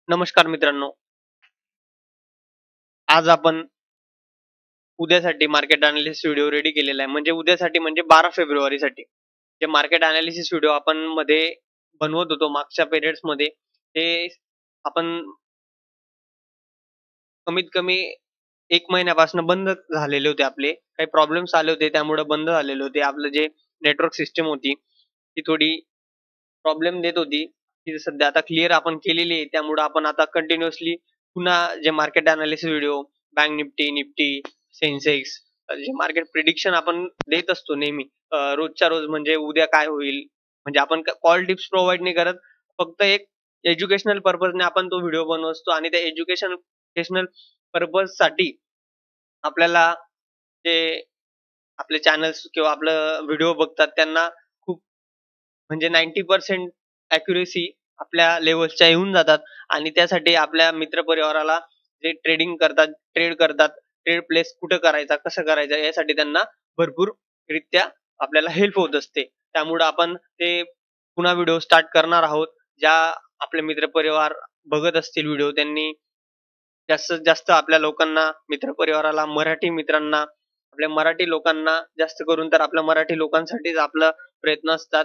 नमस्कार मित्रांनो. आज आपण उद्यासाठी मार्केट अनालिसिस व्हिडिओ रेडी केलेला आहे. म्हणजे उद्यासाठी म्हणजे 12 फेब्रुवारीसाठी. जे मार्केट अनालिसिस व्हिडिओ आपण मध्ये बनवत होतो मागच्या पिरियड्समध्ये, ते आपण कमीत कमी 1 महिन्यापासून बंद झालेले होते आपले. काही प्रॉब्लेम्स आले होते त्यामुळे बंद झालेले होते. आपलं जे नेटवर्क सिस्टम होती, ती थोडी प्रॉब्लेम देत होती. ती सध्या आता क्लिअर आपण केलेली आहे. त्यामुळे आपण आता कंटिन्युअसली पुन्हा जे market analysis video, bank Nifty, Nifty, Sensex जे मार्केट प्रिडिक्शन आपण देत असतो नेहमी रोजच्या रोज म्हणजे उद्या काय होईल. म्हणजे आपण कॉल टिप्स प्रोव्हाईड नाही करत. फक्त एक एज्युकेशनल पर्पजने आपण तो व्हिडिओ बनवत असतो आणि त्या एज्युकेशनल पर्पजसाठी आपल्याला जे आपले चॅनल्स किंवा आपलं व्हिडिओ बघतात त्यांना खूप म्हणजे 90% ॲक्युरेसी आपल्या लेव्हल्सच्या येऊन जातात आणि त्यासाठी आपल्या मित्रपरिवाराला जे ट्रेड करतात, ट्रेड प्लेस कुठं करायचा, कसं करायचं यासाठी त्यांना भरपूररित्या आपल्याला हेल्प होत असते. त्यामुळं आपण ते पुन्हा व्हिडिओ स्टार्ट करणार आहोत. ज्या आपले मित्रपरिवार बघत असतील व्हिडिओ त्यांनी जास्तीत जास्त आपल्या लोकांना, मित्रपरिवाराला, मराठी मित्रांना, आपल्या मराठी लोकांना जास्त करून तर आपल्या मराठी लोकांसाठीच आपला प्रयत्न असतात.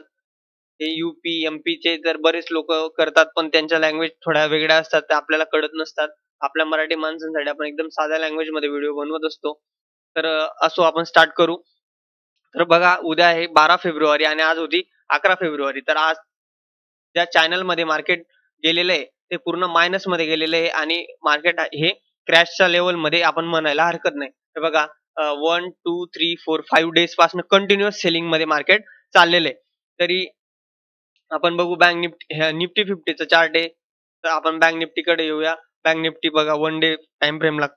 हे यू-पी, एम-पीचे तर बरेच लोकं करतात, पण त्यांच्या लँग्वेज थोड्या वेगळ्या असतात, त्या आपल्याला कळत नसतात. आपल्या मराठी माणसांसाठी आपण एकदम साध्या लँग्वेजमध्ये व्हिडिओ बनवत असतो. तर असो आपण स्टार्ट करू. तर बघा उद्या आहे 12 फेब्रुवारी आणि आज होती 11 फेब्रुवारी. तर आज ज्या चॅनलमध्ये मार्केट गेलेलं आहे, ते पूर्ण मायनसमध्ये गेलेलं आहे आणि मार्केट हे क्रॅशच्या लेव्हलमध्ये आपण म्हणायला हरकत नाही. हे बघा 1, 2, 3, 4, 5 डेज पासून कंटिन्युअस सेलिंगमध्ये मार्केट चाललेलं आहे. तरी आपण बघू बँक निफ्टी निफ्टी 50चा चार्ट आहे. तर आपण बँक निफ्टीकडे येऊया. बँक निफ्टी बघा 1 डे टाइम फ्रेमला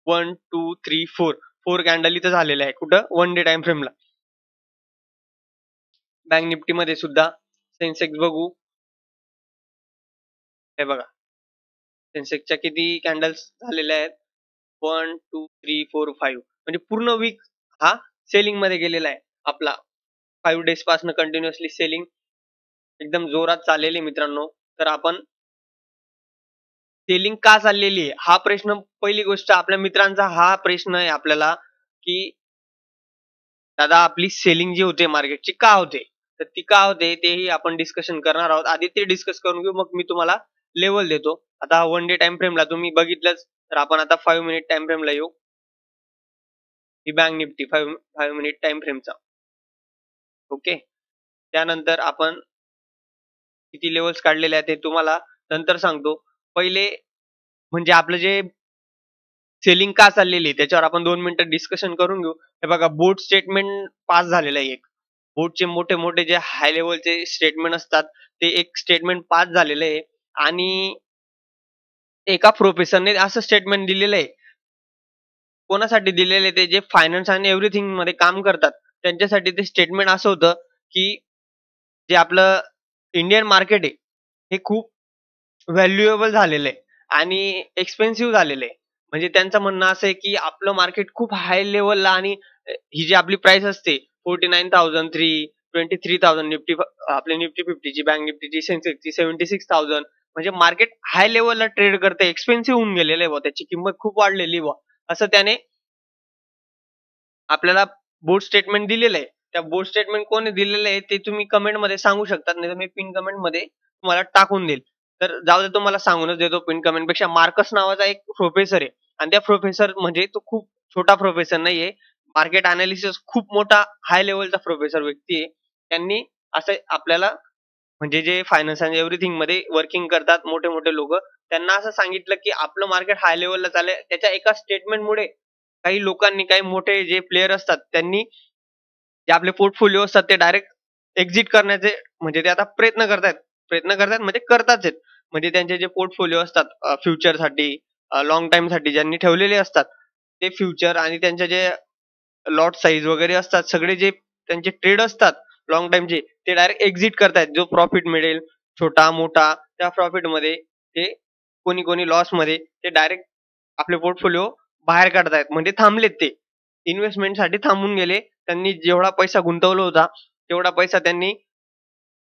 1, 2, 3, 4 कॅन्डल इथं झालेलं आहे. कुठं? 1 डे टाइम फ्रेमला. बँक निफ्टीमध्ये सुद्धा सेन्सेक्स बघू. हे बघा सेन्सेक्सच्या किती कॅन्डल्स झालेल्या आहेत? 1, 2, 3, 4, 5 म्हणजे पूर्ण वीक हा सेलिंग मध्ये गेलेला आहे आपला. 5 डेज पासून कंटिन्युअसली सेलिंग एकदम जोरात चाललेली मित्रांनो. तर आपण सेलिंग का चाललेली आहे हा प्रश्न, पहिली गोष्ट आपल्या मित्रांचा हा प्रश्न आहे आपल्याला, की दादा आपली सेलिंग जी होते मार्केटची का होते? तर ती का होते तेही आपण डिस्कशन करणार आहोत. आधी ते डिस्कस करून घेऊ, मग मी तुम्हाला लेवल देतो. आता 1 डे टाइम फ्रेमला तुम्ही बघितलंच, तर आपण आता 5 मिनिट टाइम फ्रेमला येऊ. ही बँक निफ्टी 5 मिनिट टाइम फ्रेमचा. ओके. त्यानंतर आपण किती लेवल्स काढलेले आहेत ते तुम्हाला नंतर सांगतो. पहिले म्हणजे आपलं जे सेलिंग का चाललेली आहे त्याच्यावर आपण 2 मिनिटं डिस्कशन करून घेऊ. हे बघा बोर्ड स्टेटमेंट पास झालेलं आहे एक. बोर्डचे मोठे मोठे जे हाय लेवलचे स्टेटमेंट असतात ते एक स्टेटमेंट पास झालेलं आहे आणि एका प्रोफेसरने असं स्टेटमेंट दिलेलं आहे. कोणासाठी दिलेले ते जे फायनान्स आणि एव्हरीथिंग मध्ये काम करतात त्यांच्यासाठी ते स्टेटमेंट असं होतं, की जे आपलं इंडियन मार्केट आहे हे खूप व्हॅल्युएबल झालेलं आहे आणि एक्सपेन्सिव्ह झालेलं आहे. म्हणजे त्यांचं म्हणणं असं आहे, की आपलं मार्केट खूप हाय लेव्हलला आणि ही जी आपली प्राइस असते 49,003, 23,000 निफ्टी, आपली निफ्टी 50ची, बँक निफ्टीची, सेन्सेक्सची 76,000 म्हणजे मार्केट हाय लेव्हलला ट्रेड करते, एक्सपेन्सिव्ह होऊन गेलेलं आहे बुवा, त्याची किंमत खूप वाढलेली बुवा, असं त्याने आपल्याला बोर्ड स्टेटमेंट दिलेलं आहे. त्या बोर्ड स्टेटमेंट कोणी दिलेलं आहे ते तुम्ही कमेंटमध्ये सांगू शकता, नाही तर मी पिन कमेंटमध्ये तुम्हाला टाकून देईल. तर जाऊ दे, तुम्हाला सांगूनच देतो. पिन कमेंट पेक्षा मार्कस नावाचा एक प्रोफेसर आहे आणि त्या प्रोफेसर म्हणजे तो खूप छोटा प्रोफेसर नाहीये. मार्केट अनालिसिस खूप मोठा हाय लेवलचा प्रोफेसर व्यक्ती आहे. त्यांनी असं आपल्याला म्हणजे जे फायनान्स आणि एव्हरीथिंग मध्ये वर्किंग करतात मोठे मोठे लोक, त्यांना असं सांगितलं की आपलं मार्केट हाय लेवलला चाललंय. त्याच्या एका स्टेटमेंटमुळे काही लोकांनी, काही मोठे जे प्लेयर असतात त्यांनी जे आपले पोर्टफोलिओ असतात ते डायरेक्ट एक्झिट करण्याचे म्हणजे ते आता प्रयत्न करतायत म्हणजे करताच आहेत. म्हणजे त्यांचे जे पोर्टफोलिओ असतात फ्युचरसाठी, लॉंग टाइम साठी ज्यांनी ठेवलेले असतात ते फ्युचर आणि त्यांचे जे लॉट साईज वगैरे असतात, सगळे जे त्यांचे ट्रेड असतात लॉंग टाइमचे, ते डायरेक्ट एक्झिट करतायत. जो प्रॉफिट मिळेल छोटा मोठा त्या प्रॉफिट मध्ये ते कोणी कोणी लॉस मध्ये ते डायरेक्ट आपले पोर्टफोलिओ बाहेर काढतायत. म्हणजे थांबलेत ते इन्व्हेस्टमेंटसाठी थांबून गेले. त्यांनी जेवढा पैसा गुंतवला होता तेवढा पैसा त्यांनी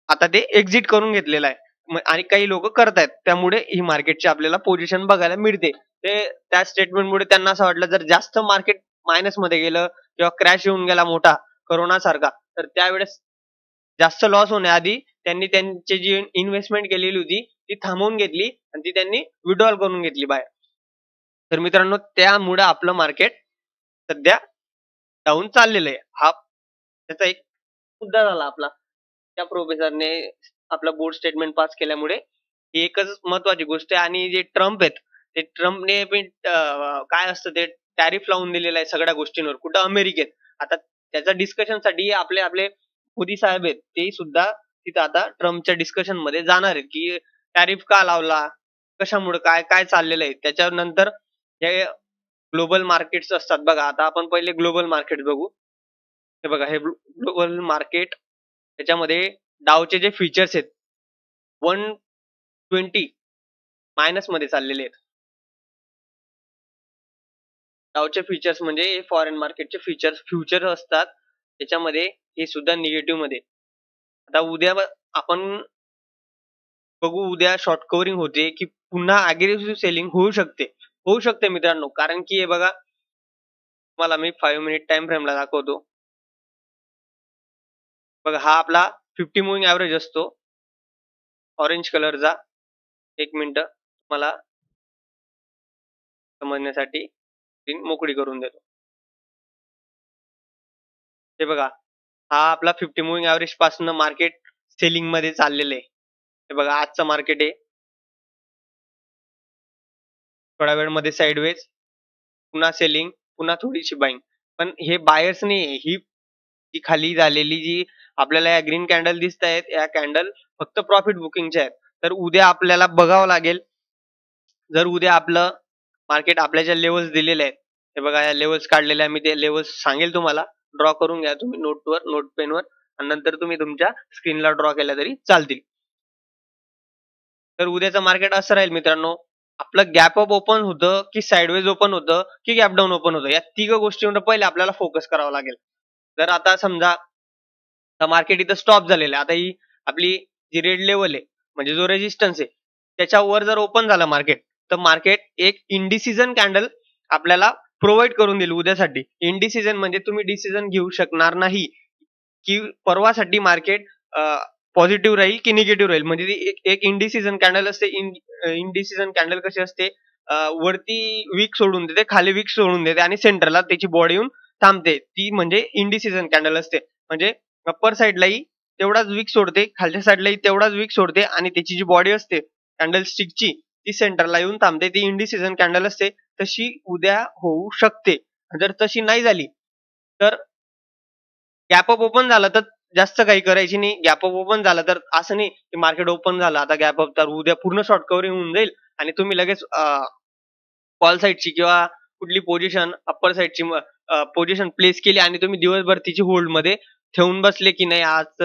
आता ते एक्झिट करून घेतलेला आहे. आणि काही लोक करतायत, त्यामुळे ही मार्केटची आपल्याला पोझिशन बघायला मिळते. ते त्या स्टेटमेंटमुळे त्यांना असं वाटलं जर जास्त मार्केट मायनस मध्ये गेलं किंवा क्रॅश येऊन गेला मोठा करोना सारखा, तर त्यावेळेस जास्त लॉस होण्याआधी त्यांनी त्यांची जी इन्व्हेस्टमेंट केलेली होती ती थांबवून घेतली आणि ती त्यांनी विड्रॉल करून घेतली बाहेर. तर मित्रांनो, त्यामुळे आपलं मार्केट सध्या डाऊन चाललेलं आहे. हा त्याचा एक मुद्दा झाला आपला. त्या प्रोफेसरने आपलं बोर्ड स्टेटमेंट पास केल्यामुळे ही एकच महत्वाची गोष्ट आहे. आणि जे ट्रम्प आहेत, ते ट्रम्पने काय असतं ते टॅरिफ लावून दिलेलं आहे सगळ्या गोष्टींवर, कुठं अमेरिकेत. आता त्याच्या डिस्कशनसाठी आपले आपले मोदी साहेब आहेत, ते सुद्धा तिथं आता ट्रम्पच्या डिस्कशन मध्ये जाणार आहेत की टॅरिफ का लावला, कशामुळे, काय काय चाललेलं आहे. त्याच्यानंतर हे ग्लोबल मार्केट्स असतात बघा. आता आपण पहिले ग्लोबल मार्केट बघू. हे बघा, हे ग्लोबल मार्केट, त्याच्यामध्ये डावचे जे फीचर्स आहेत 120 मायनस मध्ये चाललेले आहेत. डावचे फीचर्स म्हणजे फॉरेन मार्केटचे फ्युचर असतात, त्याच्यामध्ये हे सुद्धा निगेटिव्ह मध्ये. आता उद्या आपण बघू, उद्या शॉर्ट कव्हरिंग होते की पुन्हा अग्रेसिव्ह सेलिंग होऊ शकते मित्रांनो. कारण की हे बघा, तुम्हाला मी 5 मिनिट टाइम फ्रेमला दाखवतो. बघा, हा आपला 50 मुव्हिंग ऍव्हरेज असतो ऑरेंज कलरचा. एक मिनिट मला समजण्यासाठी स्क्रीन मोकळी करून देतो. हे बघा, हा आपला 50 मुव्हिंग ऍव्हरेज पासून मार्केट सेलिंग मध्ये चाललेलं आहे. हे बघा, आजचं मार्केट आहे थोड्या वेळ मध्ये साइडवेज, पुन्हा सेलिंग, पुन्हा थोडीशी बाईंग. पण हे बायर्स नाही, ही खाली झालेली जी आपल्याला या ग्रीन कॅन्डल दिसत आहेत, या कॅन्डल फक्त प्रॉफिट बुकिंगच्या आहेत. तर उद्या आपल्याला बघावं लागेल. जर उद्या आपलं मार्केट आपल्या ज्या लेवल्स दिलेल्या आहेत, हे बघा या लेवल्स काढलेल्या, मी ते लेवल्स सांगेल तुम्हाला, ड्रॉ करून घ्या तुम्ही नोट पेनवर, आणि नंतर तुम्ही तुमच्या स्क्रीनला ड्रॉ केल्या तरी चालतील. तर उद्याचं मार्केट असं राहील मित्रांनो, आपलं गॅप अप ओपन होतं की साइडवेज ओपन होतं की गॅप डाऊन ओपन होतं, या तिघ गोष्टींवर पहिले आपल्याला फोकस करावा लागेल. जर आता समजा मार्केट इथं स्टॉप झालेलं आहे, आता ही आपली जी रेड लेवल आहे म्हणजे जो रेजिस्टन्स आहे, त्याच्यावर जर ओपन झालं मार्केट, तर मार्केट एक इंडिसिजन कॅन्डल आपल्याला प्रोव्हाइड करून देईल उद्यासाठी. इंडिसिजन म्हणजे तुम्ही डिसिजन घेऊ शकणार नाही की परवासाठी मार्केट पॉझिटिव्ह राहील की निगेटिव्ह राहील. म्हणजे ती एक इंडिसिजन कॅन्डल असते. इंडिसिजन कॅन्डल कशी असते, वरती वीक सोडून देते, खाली वीक सोडून देते आणि सेंटरला त्याची बॉडी येऊन थांबते. ती म्हणजे इंडिसिजन कॅन्डल असते. म्हणजे अप्पर साईडलाही तेवढाच वीक सोडते, खालच्या साईडलाही तेवढाच वीक सोडते, आणि त्याची जी बॉडी असते कॅन्डल स्टिकची, ती सेंटरला येऊन थांबते. ती इंडिसिजन कॅन्डल असते. तशी उद्या होऊ शकते. जर तशी नाही झाली तर गॅप अप ओपन झालं तर जास्त काही करायची नाही. गॅप अप ओपन झालं तर असं नाही की मार्केट ओपन झालं आता गॅप अप, तर उद्या पूर्ण शॉर्ट कव्हरिंग होऊन जाईल आणि तुम्ही लगेच कॉल साईडची किंवा कुठली पोझिशन अप्पर साईडची पोझिशन प्लेस केली आणि तुम्ही दिवसभर तिची होल्ड मध्ये ठेवून बसले की नाही, आज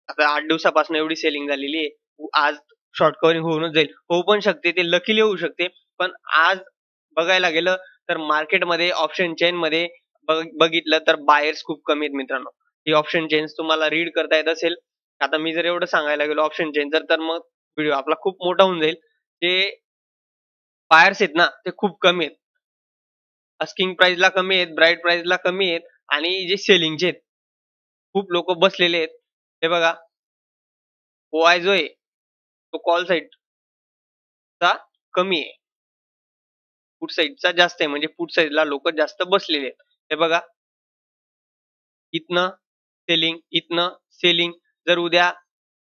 आता 8 दिवसापासून एवढी सेलिंग झालेली आहे, आज शॉर्ट कव्हरिंग होऊनच जाईल. होऊ पण शकते, ते लकीली होऊ शकते. पण आज बघायला गेलं तर मार्केटमध्ये ऑप्शन चेन मध्ये बघितलं तर बायर्स खूप कमी आहेत मित्रांनो. ही ऑप्शन चेन्स तुम्हाला रीड करता येत असेल. आता मी जर एवढं सांगायला गेलो ऑप्शन चेन तर मग व्हिडिओ आपला खूप मोठा होऊन जाईल. जे बायर्स आहेत ना, ते खूप कमी आहेत. अस्किंग प्राइसला कमी आहेत, ब्राईट प्राइसला कमी आहेत, आणि जे सेलिंगचे आहेत खूप लोक बसलेले आहेत. हे बघा, ओआय जो आहे तो कॉल साईडचा कमी आहे, पुट साईडचा जास्त आहे. म्हणजे पुट साईडला लोक जास्त बसलेले आहेत. हे बघा, इथनं सेलिंग, इथनं सेलिंग. जर उद्या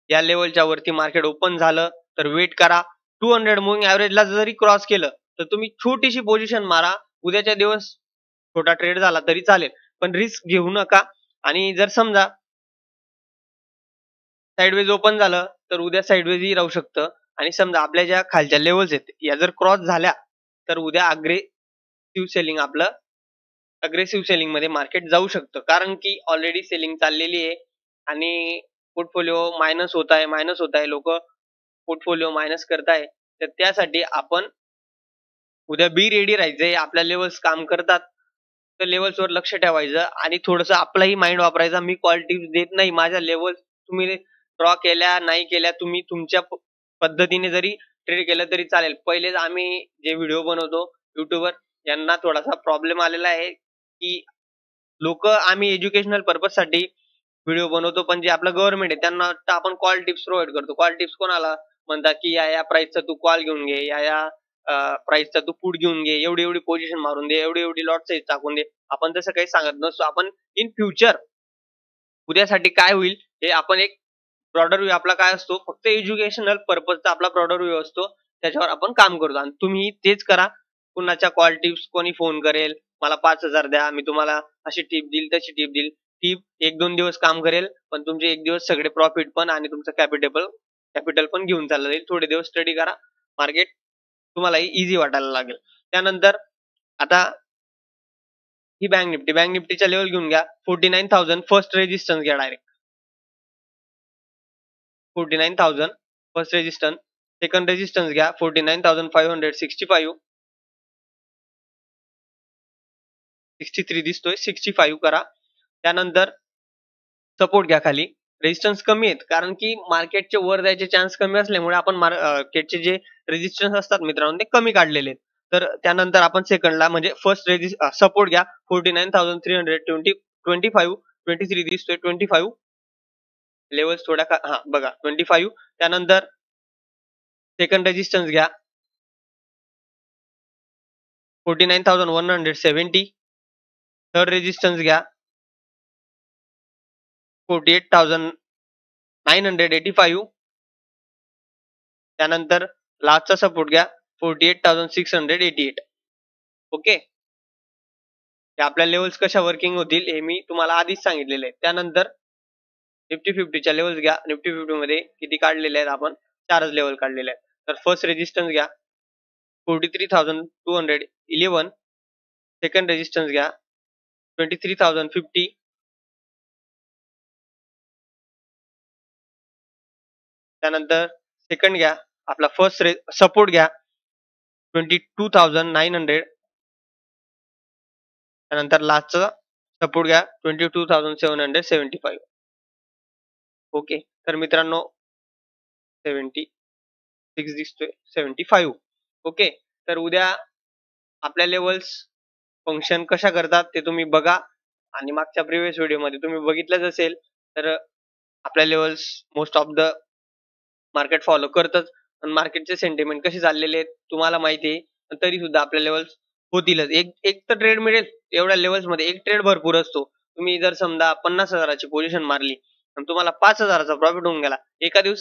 या लेवलच्या वरती मार्केट ओपन झालं तर वेट करा. 200 मुव्हिंग ऍव्हरेजला जरी क्रॉस केलं तर तुम्ही छोटीशी पोझिशन मारा. उद्याच्या दिवस छोटा ट्रेड झाला तरी चालेल, पण रिस्क घेऊ नका. आणि जर समजा साइडवेज ओपन झालं तर उद्या साइडवेजही राहू शकतं. आणि समजा आपल्या ज्या खालच्या लेवल्स आहेत या जर क्रॉस झाल्या तर उद्या अग्रेसिव्ह सेलिंग मध्ये मार्केट जाऊ शकतं. कारण की ऑलरेडी सेलिंग चाललेली आहे आणि पोर्टफोलिओ मायनस होत आहे, लोक पोर्टफोलिओ मायनस करताय. तर त्यासाठी आपण उद्या बी रेडी राहायचंय. आपल्या लेवल्स काम करतात तर लेवल्सवर लक्ष ठेवायचं आणि थोडंसं आपलाही माइंड वापरायचा. मी कॉल टिप्स देत नाही. माझ्या लेवल्स तुम्ही ड्रॉ केल्या नाही केल्या, तुम्ही तुमच्या पद्धतीने जरी ट्रेड केलं तरी चालेल. पहिलेच आम्ही जे व्हिडिओ बनवतो युट्यूबवर यांना थोडासा प्रॉब्लेम आलेला आहे की लोक आम्ही एज्युकेशनल पर्पज साठी व्हिडिओ बनवतो, पण जे आपलं गव्हर्नमेंट आहे त्यांना आपण कॉल टिप्स प्रोव्हाइड करतो. कॉल टिप्स कोणाला म्हणतात की या प्राइसचा तू कॉल घेऊन घे, या प्राइसचा तू पुट घेऊन घे, एवढी एवढी पोझिशन मारून दे, एवढी एवढी लॉट साईज टाकून दे. आपण तसं काही सांगत नसतो. आपण इन फ्युचर उद्यासाठी काय होईल हे आपण एक ब्रॉडर व्ह्यू आपला काय असतो, फक्त एज्युकेशनल पर्पजचा आपला ब्रॉडर व्ह्यू असतो, त्याच्यावर आपण काम करतो. आणि तुम्ही तेच करा. कुणाच्या कॉल टिप्स कोणी फोन करेल, मला 5,000 द्या, मी तुम्हाला अशी टिप देईल तशी टिप देईल. टिप 1-2 दिवस काम करेल, पण तुमचे 1 दिवस सगळे प्रॉफिट पण आणि तुमचं कॅपिटल पण घेऊन चाललं जाईल. थोडे दिवस स्टडी करा, मार्केट तुम्हालाही इझी वाटायला लागेल. त्यानंतर आता ही बँक निफ्टीच्या लेवल घेऊन घ्या. 49,000 फर्स्ट रेजिस्टन्स घ्या direct. 49,000 first resistance. Second resistance घ्या 49,565. 63 दिसतोय, 65 करा. त्यानंतर सपोर्ट घ्या खाली. रेजिस्टन्स कमी आहेत कारण की मार्केटचे वर जायचे चान्स कमी असल्यामुळे आपण मार्केटचे जे रेजिस्टन्स असतात मित्रांनो ते कमी काढलेले आहेत. तर त्यानंतर आपण सेकंडला म्हणजे फर्स्ट सपोर्ट घ्या 49,320 25 23 दिसतोय 25 लेवल्स थोड्या बघा 25. त्यानंतर सेकंड रेजिस्टन्स घ्या 49,170. थर्ड रेजिस्टन्स घ्या 48,985. त्यानंतर लास्टचा सपोर्ट घ्या 48,688. ओके, हे आपल्या लेवल्स कशा वर्किंग होतील हे मी तुम्हाला आधीच सांगितलेले आहे. त्यानंतर निफ्टी 50च्या लेवल्स घ्या. निफ्टी 50 मध्ये किती काढलेले आहेत आपण? 4च लेवल काढलेले आहेत. तर फर्स्ट रेजिस्टन्स घ्या 43,211. सेकंड रेजिस्टन्स घ्या 23,050. त्यानंतर सेकंड घ्या आपला फर्स्ट सपोर्ट घ्या 22,900. त्यानंतर लास्टचा सपोर्ट घ्या 22,775. ओके, तर मित्रांनो 76 दिसतोय 75. ओके, तर उद्या आपल्या लेवल्स फंक्शन कशा करतात ते तुम्ही बघा. आणि मागच्या प्रिव्हियस व्हिडिओ मध्ये तुम्ही बघितलंच असेल. तर आपल्या levels most of the market follow करतच. पण मार्केटचे सेंटिमेंट कसे चाललेले आहेत तुम्हाला माहिती आहे, तरी सुद्धा आपल्या लेवल्स होतीलच. एक तर ट्रेड मिळेल एवढ्या लेवल्स मध्ये. एक ट्रेड भरपूर असतो. तुम्ही जर समजा 50,000ची पोझिशन मारली आणि तुम्हाला 5,000चा प्रॉफिट होऊन गेला एका दिवसात